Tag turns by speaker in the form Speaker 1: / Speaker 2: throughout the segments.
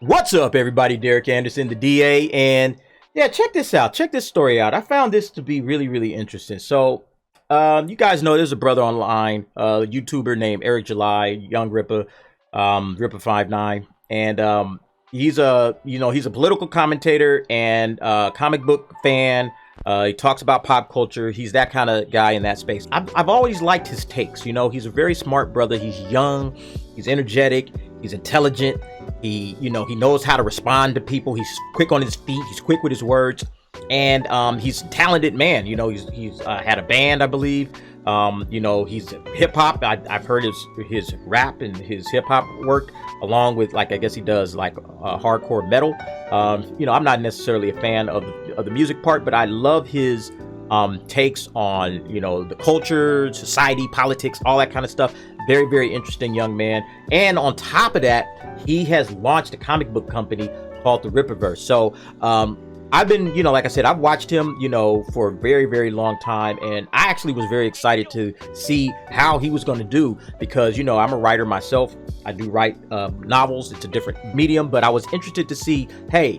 Speaker 1: What's up, everybody? Derek Anderson, the DA, and yeah, check this out. Check this story out. I found this to be really interesting. So, you guys know there's a brother online, a YouTuber named Eric July, Young Ripper, Ripper59, and he's a political commentator and comic book fan. He talks about pop culture. He's that kind of guy in that space. I've always liked his takes. You know, he's a very smart brother. He's young. He's energetic. He's intelligent. He knows how to respond to people. He's quick on his feet. He's quick with his words, and he's a talented man. You know, he's had a band, I believe. He's hip hop. I've heard his rap and his hip hop work, along with, like, I guess he does like hardcore metal. I'm not necessarily a fan of the music part, but I love his takes on, the culture, society, politics, all that kind of stuff. Very interesting young man. And on top of that, he has launched a comic book company called the Rippaverse. So I've been, like I said, I've watched him, for a very long time. And I actually was very excited to see how he was going to do, because, I'm a writer myself. I do write novels. It's a different medium, but I was interested to see, hey,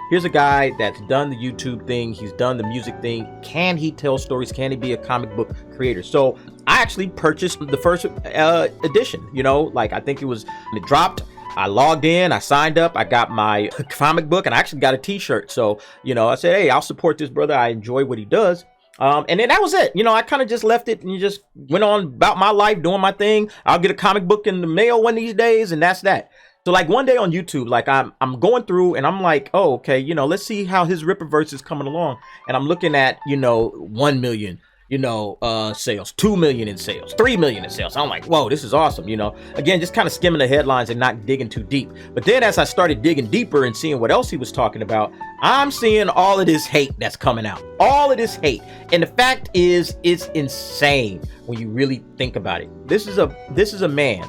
Speaker 1: here's a guy that's done the YouTube thing. He's done the music thing. Can he tell stories? Can he be a comic book creator? So I actually purchased the first edition, I think it dropped. I logged in, I signed up, I got my comic book, and I actually got a t-shirt. So, I said, hey, I'll support this brother. I enjoy what he does. And then that was it. I kind of just left it and just went on about my life, doing my thing. I'll get a comic book in the mail one of these days, and that's that. So, like, one day on YouTube, like, I'm going through and I'm like, oh, okay, let's see how his Rippaverse is coming along. And I'm looking at, 1 million. Sales, 2 million in sales, 3 million in sales. I'm like, whoa, this is awesome. Again, just kind of skimming the headlines and not digging too deep. But then as I started digging deeper and seeing what else he was talking about, I'm seeing all of this hate that's coming out, all of this hate. And the fact is, it's insane when you really think about it. This is a man,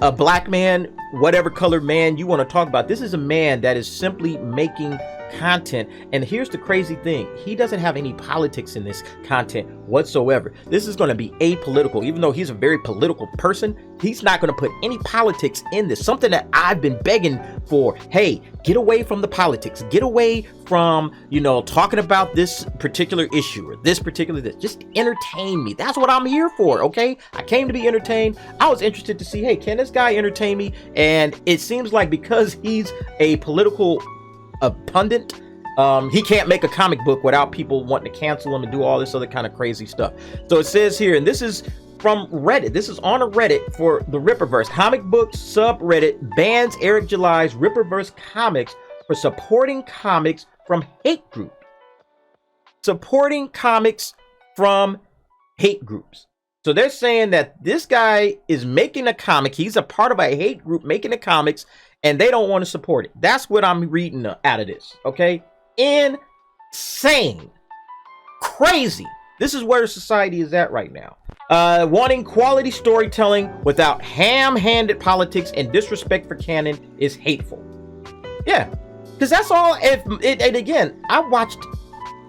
Speaker 1: a black man, whatever colored man you want to talk about. This is a man that is simply making content. And here's the crazy thing: he doesn't have any politics in this content whatsoever. This is going to be apolitical. Even though he's a very political person, he's not going to put any politics in this. Something that I've been begging for. Hey, get away from the politics. Get away from, talking about this particular issue or this. Just entertain me. That's what I'm here for, okay? I came to be entertained. I was interested to see, hey, can this guy entertain me? And it seems like because he's a political pundit, he can't make a comic book without people wanting to cancel him and do all this other kind of crazy stuff. So it says here, and this is from Reddit. This is on a Reddit for the Rippaverse. Comic books subreddit bans Eric July's Rippaverse comics for supporting comics from hate group. Supporting comics from hate groups. So they're saying that this guy is making a comic. He's a part of a hate group making the comics, and they don't want to support it. That's what I'm reading out of this, okay? Insane. Crazy. This is where society is at right now. Wanting quality storytelling without ham-handed politics and disrespect for canon is hateful. Yeah, because that's all. And again, I watched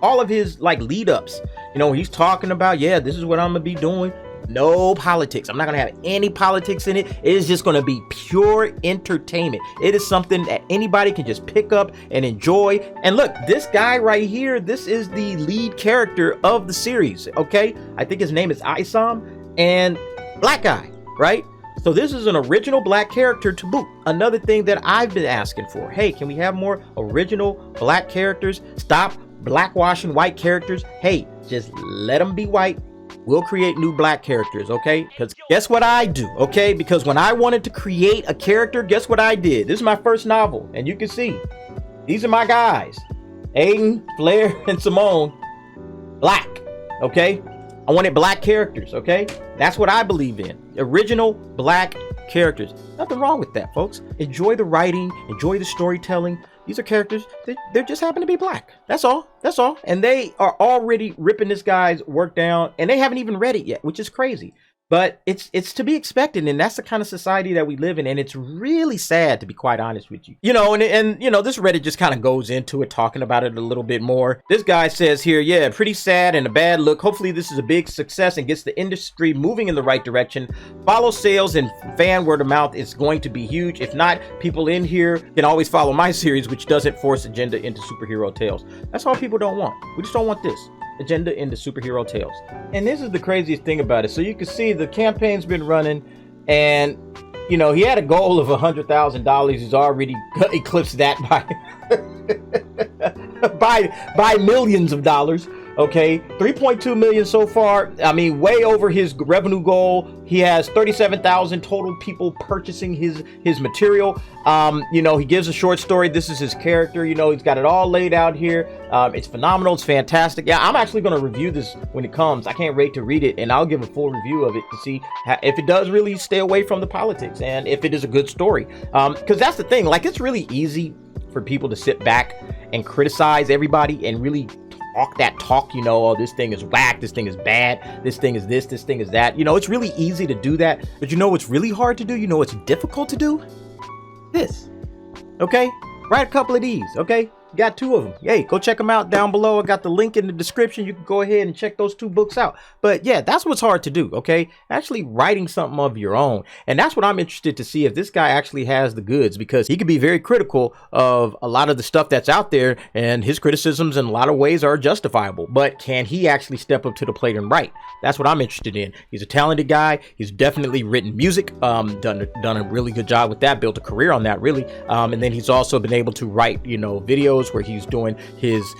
Speaker 1: all of his, like, lead-ups. He's talking about, yeah, this is what I'm going to be doing. No politics. I'm not going to have any politics in it. It is just going to be pure entertainment. It is something that anybody can just pick up and enjoy. And look, this guy right here, this is the lead character of the series, okay? I think his name is Isam, and black guy, right? So this is an original black character to boot. Another thing that I've been asking for. Hey, can we have more original black characters? Stop blackwashing white characters. Hey, just let them be white. We'll create new black characters, okay? Because guess what I do, okay? Because when I wanted to create a character, guess what I did? This is my first novel, and you can see, these are my guys. Aiden, Flair, and Simone, black, okay? I wanted black characters, okay? That's what I believe in. Original black characters. Nothing wrong with that, folks. Enjoy the writing, enjoy the storytelling. These are characters, they just happen to be black. That's all. And they are already ripping this guy's work down, and they haven't even read it yet, which is crazy. But it's to be expected, and that's the kind of society that we live in, and it's really sad, to be quite honest with you. You know, and you know, this Reddit just kind of goes into it, talking about it a little bit more. This guy says here, yeah, pretty sad and a bad look. Hopefully this is a big success and gets the industry moving in the right direction. Follow sales and fan word of mouth is going to be huge. If not, people in here can always follow my series, which doesn't force agenda into superhero tales. That's all people don't want. We just don't want this agenda into superhero tales. And this is the craziest thing about it. So you can see the campaign's been running, and you know, he had a goal of $100,000. He's already eclipsed that by millions of dollars. Okay, 3.2 million so far. I mean, way over his revenue goal. He has 37,000 total people purchasing his material. You know, he gives a short story. This is his character. You know, he's got it all laid out here. It's phenomenal. It's fantastic. Yeah, I'm actually going to review this when it comes. I can't wait to read it, and I'll give a full review of it to see if it does really stay away from the politics and if it is a good story. Because that's the thing. Like, it's really easy for people to sit back and criticize everybody and really talk that talk, you know, oh, this thing is whack, this thing is bad, this thing is this thing is that. You know, it's really easy to do that, but you know what's really hard to do? You know what's difficult to do? This. Okay? Write a couple of these, okay? Got 2 of them. Hey, go check them out down below. I got the link in the description. You can go ahead and check those 2 books out. But yeah, that's what's hard to do, okay? Actually writing something of your own. And that's what I'm interested to see, if this guy actually has the goods, because he could be very critical of a lot of the stuff that's out there, and his criticisms in a lot of ways are justifiable. But can he actually step up to the plate and write? That's what I'm interested in. He's a talented guy. He's definitely written music, done a really good job with that, built a career on that, really. And then he's also been able to write, you know, videos where he's doing his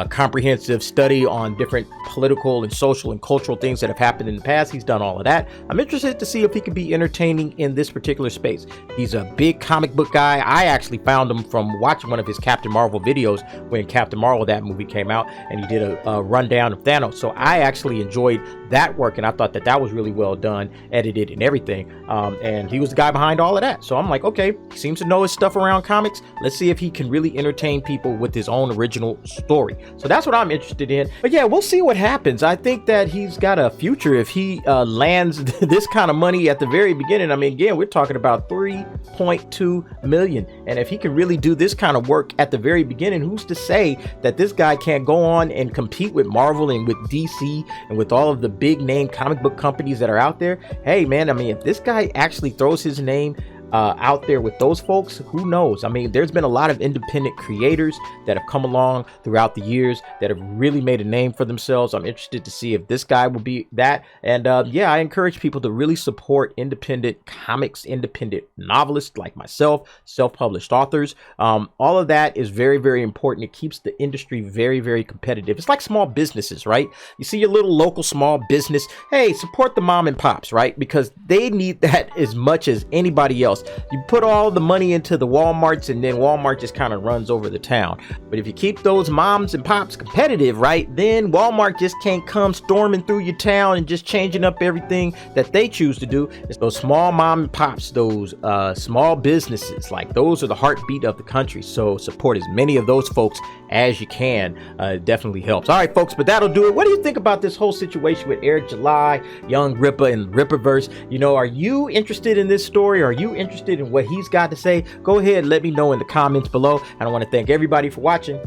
Speaker 1: comprehensive study on different political and social and cultural things that have happened in the past. He's done all of that. I'm interested to see if he can be entertaining in this particular space. He's a big comic book guy. I actually found him from watching one of his Captain Marvel videos when Captain Marvel, that movie, came out, and he did a rundown of Thanos. So I actually enjoyed that work, and I thought that was really well done, edited and everything. And he was the guy behind all of that. So I'm like, okay, he seems to know his stuff around comics. Let's see if he can really entertain people with his own original story. So that's what I'm interested in. But yeah, we'll see what happens. I think that he's got a future if he lands this kind of money at the very beginning. I mean, again, we're talking about 3.2 million. And if he can really do this kind of work at the very beginning, who's to say that this guy can't go on and compete with Marvel and with DC and with all of the big name comic book companies that are out there? Hey, man, I mean, if this guy actually throws his name out there with those folks, who knows? I mean, there's been a lot of independent creators that have come along throughout the years that have really made a name for themselves. I'm interested to see if this guy will be that. And yeah, I encourage people to really support independent comics, independent novelists like myself, self-published authors. All of that is very, very important. It keeps the industry very, very competitive. It's like small businesses, right? You see your little local small business, hey, support the mom and pops, right? Because they need that as much as anybody else. You put all the money into the Walmarts, and then Walmart just kind of runs over the town. But if you keep those moms and pops competitive, right, then Walmart just can't come storming through your town and just changing up everything that they choose to do. It's those small mom and pops, those small businesses, like those are the heartbeat of the country. So support as many of those folks as you can. It definitely helps. All right, folks, but that'll do it. What do you think about this whole situation with Eric July, Young Rippa, and Rippaverse? You know, are you interested in this story? Are you interested in what he's got to say? Go ahead and let me know in the comments below. And I want to thank everybody for watching.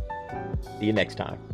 Speaker 1: See you next time.